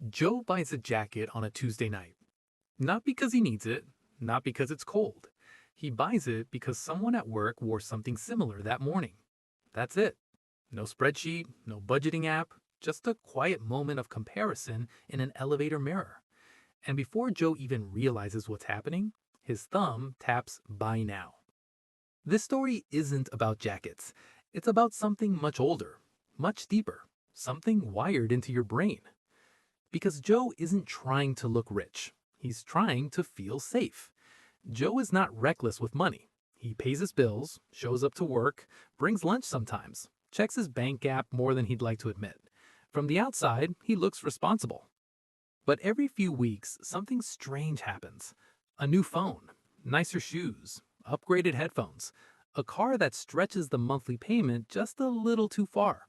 Joe buys a jacket on a Tuesday night. Not because he needs it, not because it's cold. He buys it because someone at work wore something similar that morning. That's it. No spreadsheet, no budgeting app, just a quiet moment of comparison in an elevator mirror. And before Joe even realizes what's happening, his thumb taps buy now. This story isn't about jackets. It's about something much older, much deeper, something wired into your brain. Because Joe isn't trying to look rich. He's trying to feel safe. Joe is not reckless with money. He pays his bills, shows up to work, brings lunch sometimes, checks his bank app more than he'd like to admit. From the outside, he looks responsible. But every few weeks, something strange happens. A new phone, nicer shoes, upgraded headphones, a car that stretches the monthly payment just a little too far.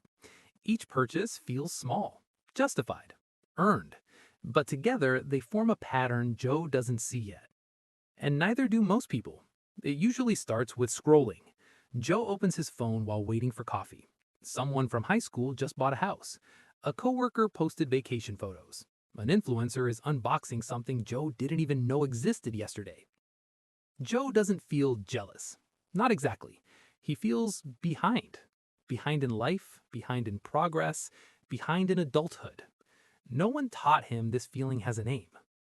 Each purchase feels small, justified, earned, but together they form a pattern Joe doesn't see yet. And neither do most people. It usually starts with scrolling. Joe opens his phone while waiting for coffee. Someone from high school just bought a house. A coworker posted vacation photos. An influencer is unboxing something Joe didn't even know existed yesterday. Joe doesn't feel jealous. Not exactly. He feels behind. Behind in life, behind in progress, behind in adulthood. No one taught him this feeling has a name.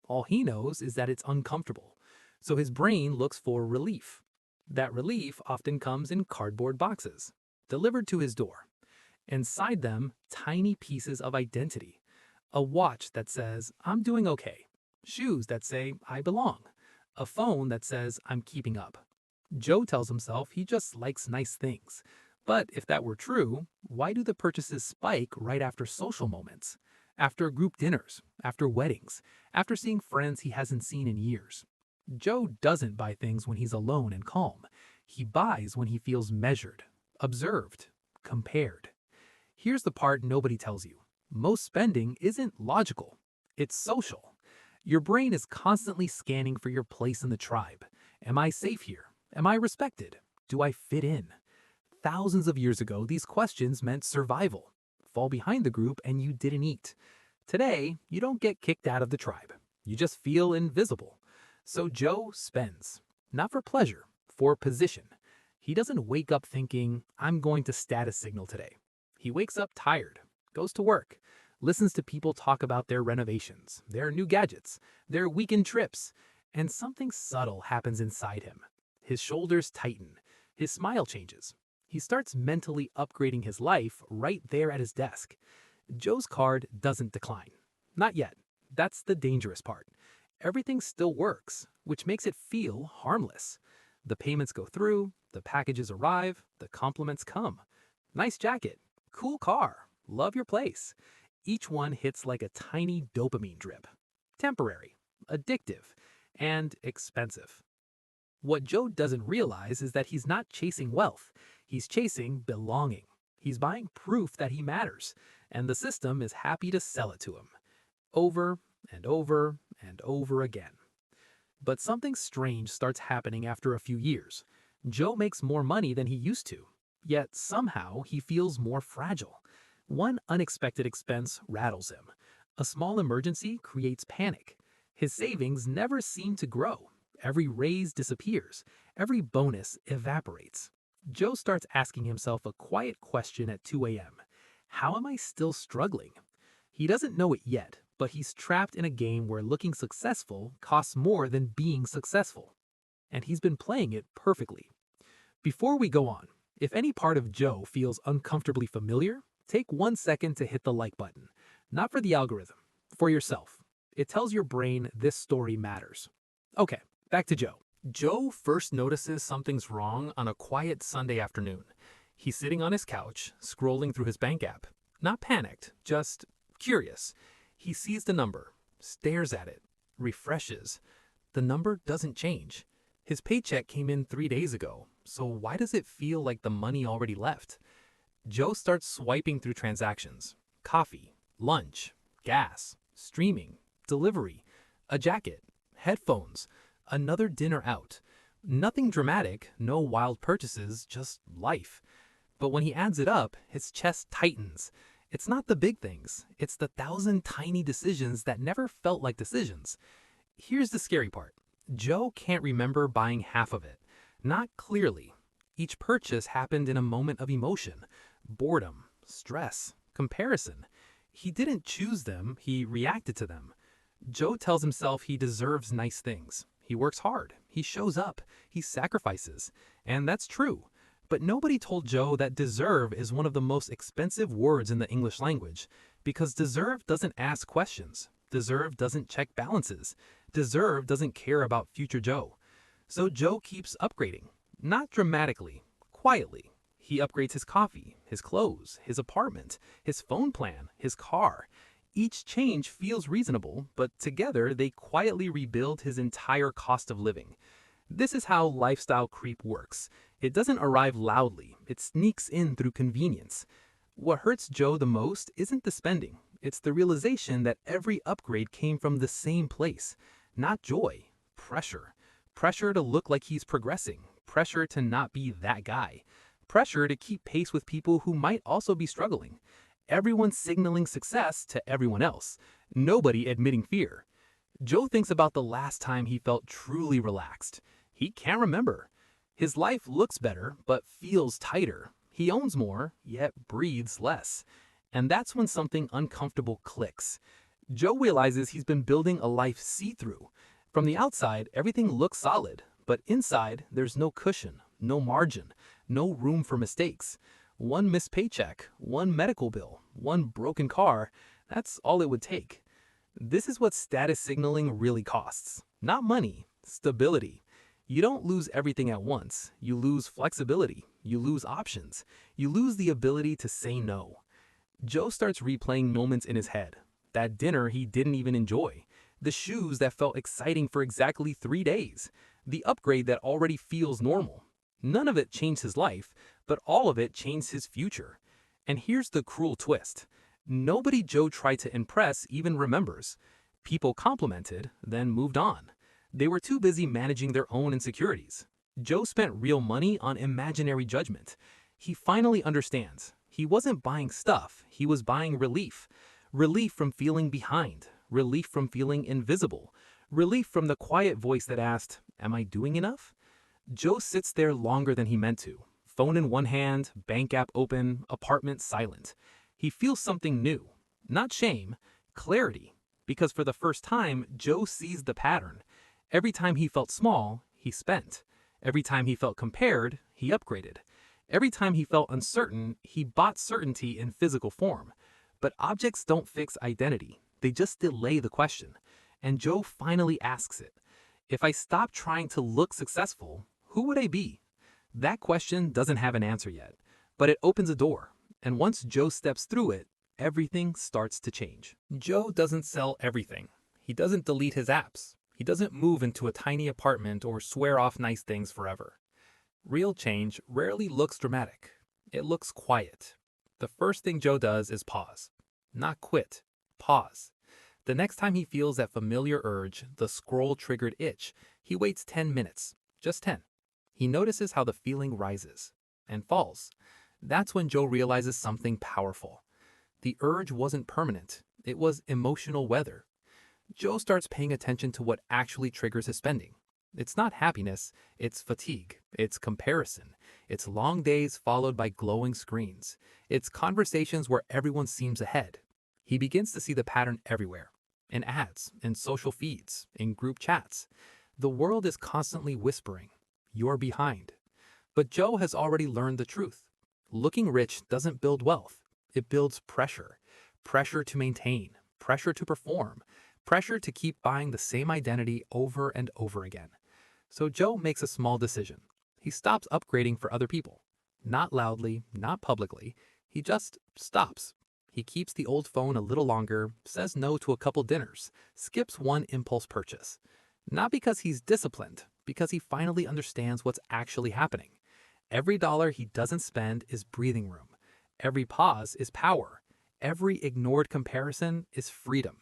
All he knows is that it's uncomfortable. So his brain looks for relief. That relief often comes in cardboard boxes, delivered to his door. Inside them, tiny pieces of identity. A watch that says, I'm doing okay. Shoes that say, I belong. A phone that says, I'm keeping up. Joe tells himself he just likes nice things. But if that were true, why do the purchases spike right after social moments? After group dinners, after weddings, after seeing friends he hasn't seen in years? Joe doesn't buy things when he's alone and calm. He buys when he feels measured, observed, compared. Here's the part nobody tells you. Most spending isn't logical. It's social. Your brain is constantly scanning for your place in the tribe. Am I safe here? Am I respected? Do I fit in? Thousands of years ago, these questions meant survival. Fall behind the group and you didn't eat. Today, you don't get kicked out of the tribe. You just feel invisible. So Joe spends. Not for pleasure, for position. He doesn't wake up thinking, I'm going to status signal today. He wakes up tired, goes to work, listens to people talk about their renovations, their new gadgets, their weekend trips, and something subtle happens inside him. His shoulders tighten, his smile changes. He starts mentally upgrading his life right there at his desk. Joe's card doesn't decline. Not yet. That's the dangerous part. Everything still works, which makes it feel harmless. The payments go through, the packages arrive, the compliments come. Nice jacket, cool car, love your place. Each one hits like a tiny dopamine drip. Temporary, addictive, and expensive. What Joe doesn't realize is that he's not chasing wealth. He's chasing belonging. He's buying proof that he matters, and the system is happy to sell it to him. Over and over and over again. But something strange starts happening after a few years. Joe makes more money than he used to, yet somehow he feels more fragile. One unexpected expense rattles him. A small emergency creates panic. His savings never seem to grow. Every raise disappears. Every bonus evaporates. Joe starts asking himself a quiet question at 2 a.m. How am I still struggling? He doesn't know it yet, but he's trapped in a game where looking successful costs more than being successful. And he's been playing it perfectly. Before we go on, if any part of Joe feels uncomfortably familiar, take 1 second to hit the like button. Not for the algorithm, for yourself. It tells your brain this story matters. Okay, back to Joe. Joe first notices something's wrong on a quiet Sunday afternoon. He's sitting on his couch, scrolling through his bank app. Not panicked, just curious. He sees the number, stares at it, refreshes. The number doesn't change. His paycheck came in 3 days ago, so why does it feel like the money already left? Joe starts swiping through transactions. Coffee, lunch, gas, streaming, delivery, a jacket, headphones, another dinner out. Nothing dramatic, no wild purchases, just life. But when he adds it up, his chest tightens. It's not the big things, it's the thousand tiny decisions that never felt like decisions. Here's the scary part. Joe can't remember buying half of it. Not clearly. Each purchase happened in a moment of emotion, boredom, stress, comparison. He didn't choose them, he reacted to them. Joe tells himself he deserves nice things. He works hard, he shows up, he sacrifices. And that's true. But nobody told Joe that deserve is one of the most expensive words in the English language, because deserve doesn't ask questions. Deserve doesn't check balances. Deserve doesn't care about future Joe. So Joe keeps upgrading. Not dramatically, quietly. He upgrades his coffee, his clothes, his apartment, his phone plan, his car. Each change feels reasonable, but together they quietly rebuild his entire cost of living. This is how lifestyle creep works. It doesn't arrive loudly, it sneaks in through convenience. What hurts Joe the most isn't the spending, it's the realization that every upgrade came from the same place. Not joy, pressure. Pressure to look like he's progressing, pressure to not be that guy, pressure to keep pace with people who might also be struggling. Everyone signaling success to everyone else, nobody admitting fear. Joe thinks about the last time he felt truly relaxed. He can't remember. His life looks better, but feels tighter. He owns more, yet breathes less. And that's when something uncomfortable clicks. Joe realizes he's been building a life see-through. From the outside, everything looks solid, but inside, there's no cushion, no margin, no room for mistakes. One missed paycheck, one medical bill, one broken car, that's all it would take. This is what status signaling really costs. Not money, stability. You don't lose everything at once. You lose flexibility. You lose options. You lose the ability to say no. Joe starts replaying moments in his head. That dinner he didn't even enjoy. The shoes that felt exciting for exactly 3 days. The upgrade that already feels normal. None of it changed his life, but all of it changed his future. And here's the cruel twist. Nobody Joe tried to impress even remembers. People complimented, then moved on. They were too busy managing their own insecurities. Joe spent real money on imaginary judgment. He finally understands. He wasn't buying stuff, he was buying relief. Relief from feeling behind. Relief from feeling invisible. Relief from the quiet voice that asked, "Am I doing enough?" Joe sits there longer than he meant to. Phone in one hand, bank app open, apartment silent. He feels something new. Not shame, clarity. Because for the first time, Joe sees the pattern. Every time he felt small, he spent. Every time he felt compared, he upgraded. Every time he felt uncertain, he bought certainty in physical form. But objects don't fix identity. They just delay the question. And Joe finally asks it. If I stopped trying to look successful, who would I be? That question doesn't have an answer yet, but it opens a door. And once Joe steps through it, everything starts to change. Joe doesn't sell everything. He doesn't delete his apps. He doesn't move into a tiny apartment or swear off nice things forever. Real change rarely looks dramatic. It looks quiet. The first thing Joe does is pause. Not quit. Pause. The next time he feels that familiar urge, the scroll-triggered itch, he waits 10 minutes. Just 10. He notices how the feeling rises and falls. That's when Joe realizes something powerful. The urge wasn't permanent. It was emotional weather. Joe starts paying attention to what actually triggers his spending. It's not happiness, it's fatigue, it's comparison, it's long days followed by glowing screens, it's conversations where everyone seems ahead. He begins to see the pattern everywhere, in ads, in social feeds, in group chats. The world is constantly whispering, "You're behind." But Joe has already learned the truth. Looking rich doesn't build wealth, it builds pressure. Pressure to maintain, pressure to perform, pressure to keep buying the same identity over and over again. So Joe makes a small decision. He stops upgrading for other people. Not loudly, not publicly. He just stops. He keeps the old phone a little longer, says no to a couple dinners, skips one impulse purchase. Not because he's disciplined, because he finally understands what's actually happening. Every dollar he doesn't spend is breathing room. Every pause is power. Every ignored comparison is freedom.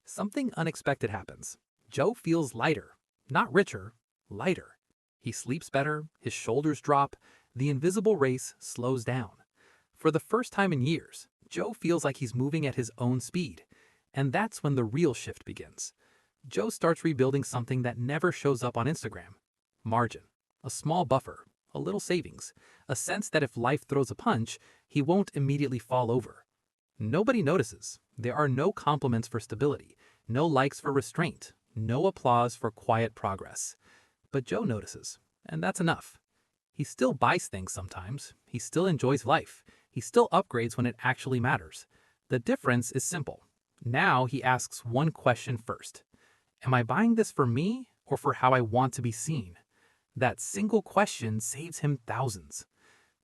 Something unexpected happens. Joe feels lighter, not richer, lighter. He sleeps better, his shoulders drop, the invisible race slows down. For the first time in years, Joe feels like he's moving at his own speed. And that's when the real shift begins. Joe starts rebuilding something that never shows up on Instagram. Margin. A small buffer. A little savings. A sense that if life throws a punch, he won't immediately fall over. Nobody notices. There are no compliments for stability. No likes for restraint. No applause for quiet progress. But Joe notices. And that's enough. He still buys things sometimes. He still enjoys life. He still upgrades when it actually matters. The difference is simple. Now he asks one question first. Am I buying this for me or for how I want to be seen? That single question saves him thousands.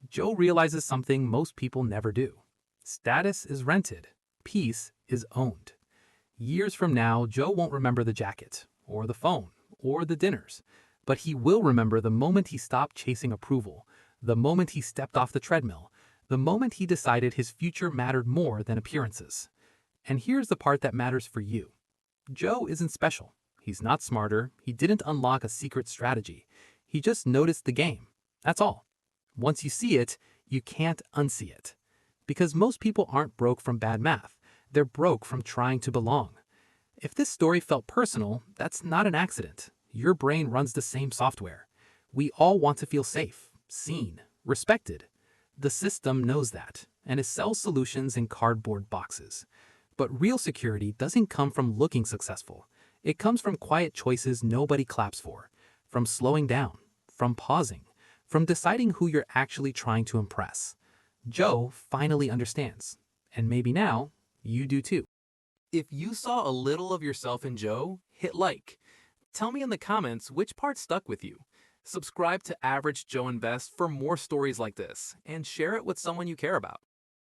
Joe realizes something most people never do. Status is rented. Peace is owned. Years from now, Joe won't remember the jacket, or the phone, or the dinners. But he will remember the moment he stopped chasing approval, the moment he stepped off the treadmill, the moment he decided his future mattered more than appearances. And here's the part that matters for you. Joe isn't special. He's not smarter. He didn't unlock a secret strategy. He just noticed the game. That's all. Once you see it, you can't unsee it. Because most people aren't broke from bad math. They're broke from trying to belong. If this story felt personal, that's not an accident. Your brain runs the same software. We all want to feel safe, seen, respected. The system knows that, and it sells solutions in cardboard boxes. But real security doesn't come from looking successful. It comes from quiet choices nobody claps for, from slowing down, from pausing, from deciding who you're actually trying to impress. Joe finally understands, and maybe now, you do too. If you saw a little of yourself in Joe, hit like. Tell me in the comments which part stuck with you. Subscribe to Average Joe Invest for more stories like this, and share it with someone you care about.